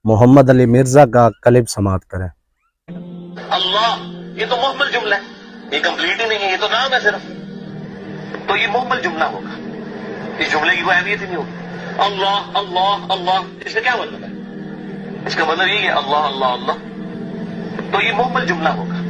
محمد علی مرزا کا کلپ سماعت کریں۔ اللہ یہ تو محمل جملہ ہے، یہ کمپلیٹ ہی نہیں ہے، یہ تو نام ہے صرف، تو یہ محمل جملہ ہوگا، اس جملے کی کوئی اہمیت ہی نہیں ہوگی۔ اللہ اللہ اللہ، اس کا کیا مطلب ہے؟ اس کا مطلب یہ ہے اللہ اللہ اللہ، تو یہ محمل جملہ ہوگا،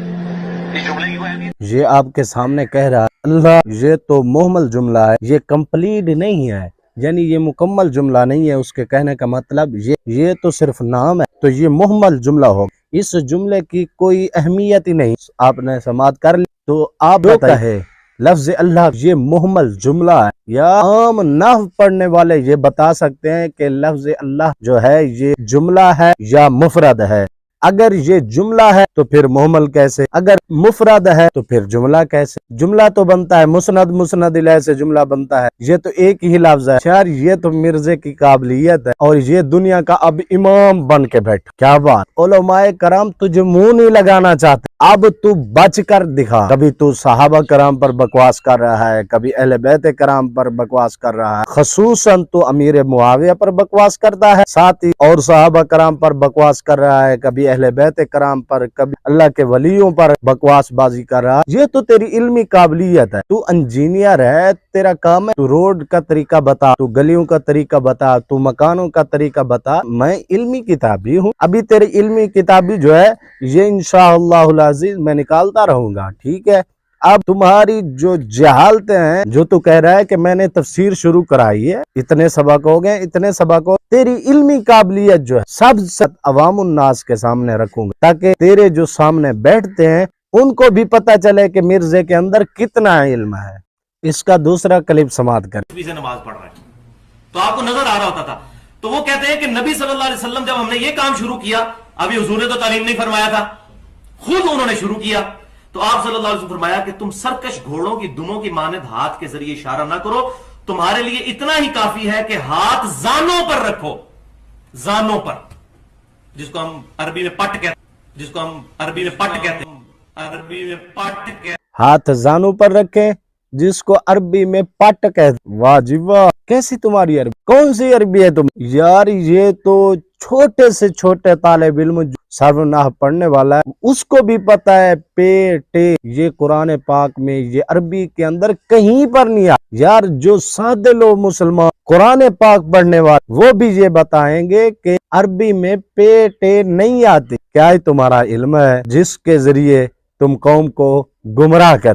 اس جملے کی کوئی اہمیت۔ یہ آپ کے سامنے کہہ رہا ہے اللہ، یہ تو محمل جملہ ہے، یہ کمپلیٹ نہیں ہے، یعنی یہ مکمل جملہ نہیں ہے۔ اس کے کہنے کا مطلب یہ تو صرف نام ہے، تو یہ محمل جملہ ہوگا، اس جملے کی کوئی اہمیت ہی نہیں۔ آپ نے سماعت کر لی تو آپ بتائیں لفظ اللہ یہ محمل جملہ ہے یا عام نحو پڑھنے والے یہ بتا سکتے ہیں کہ لفظ اللہ جو ہے یہ جملہ ہے یا مفرد ہے؟ اگر یہ جملہ ہے تو پھر محمل کیسے، اگر مفرد ہے تو پھر جملہ کیسے؟ جملہ تو بنتا ہے مسند، مسند الیہ سے جملہ بنتا ہے، یہ تو ایک ہی لفظ ہے۔ یار یہ تو مرزے کی قابلیت ہے، اور یہ دنیا کا اب امام بن کے بیٹھ، کیا بات! علماء کرام تجھے منہ نہیں لگانا چاہتے، اب تو بچ کر دکھا۔ کبھی تو صحابہ کرام پر بکواس کر رہا ہے، کبھی اہل بیت کرام پر بکواس کر رہا ہے، خصوصاً تو امیر معاویہ پر بکواس کرتا ہے، ساتھ ہی اور صحابہ کرام پر بکواس کر رہا ہے، کبھی اہل بیت کرام پر، کبھی اللہ کے ولیوں پر بکواس بازی کر رہا ہے۔ یہ تو تیری علمی قابلیت ہے، تو انجینئر ہے، تیرا کام ہے تو روڈ کا طریقہ بتا، تو گلیوں کا طریقہ بتا، تو مکانوں کا طریقہ بتا۔ میں علمی کتابی ہوں، ابھی تیری علمی کتابی جو ہے یہ انشاءاللہ العزیز میں نکالتا رہوں گا، ٹھیک ہے؟ اب تمہاری جو جہالتیں ہیں، جو تو کہہ رہا ہے کہ میں نے تفسیر شروع کرائی ہے، اتنے سبق ہو گئے، اتنے سبق ہو، تیری علمی قابلیت جو ہے سب عوام الناس کے سامنے رکھوں گا، تاکہ تیرے جو سامنے بیٹھتے ہیں ان کو بھی پتہ چلے کہ مرزے کے اندر کتنا علم ہے۔ اس کا دوسرا کلپ سماعت کریں۔ سے نماز پڑھ رہے ہیں تو آپ کو نظر آ رہا ہوتا تھا، تو وہ کہتے ہیں کہ نبی صلی اللہ علیہ وسلم جب ہم نے یہ کام شروع کیا، ابھی حضور نے تو تعلیم نہیں فرمایا تھا، خود انہوں نے شروع کیا، تو آپ صلی اللہ علیہ وسلم فرمایا کہ تم سرکش گھوڑوں کی دموں کی مانند ہاتھ کے ذریعے اشارہ نہ کرو، تمہارے لیے اتنا ہی کافی ہے کہ ہاتھ زانوں پر رکھو، زانوں پر، جس کو ہم عربی میں پٹ کہتے ہیں، جس کو ہم عربی میں پٹ کہتے ہیں، عربی میں پٹ کہتے ہیں، ہاتھ زانوں پر رکھیں، جس کو عربی میں پٹ کہتے ہیں۔ واہ جی واہ، کیسی تمہاری عربی، کون سی عربی ہے تم؟ یار یہ تو چھوٹے سے چھوٹے طالب علم جو سروناح پڑھنے والا ہے اس کو بھی پتا ہے پے ٹے یہ قرآن پاک میں یہ عربی کے اندر کہیں پر نہیں آ۔ یار جو سادے لوگ مسلمان قرآن پاک پڑھنے والے وہ بھی یہ بتائیں گے کہ عربی میں پے ٹے نہیں آتی۔ کیا ہی تمہارا علم ہے جس کے ذریعے تم قوم کو گمراہ کر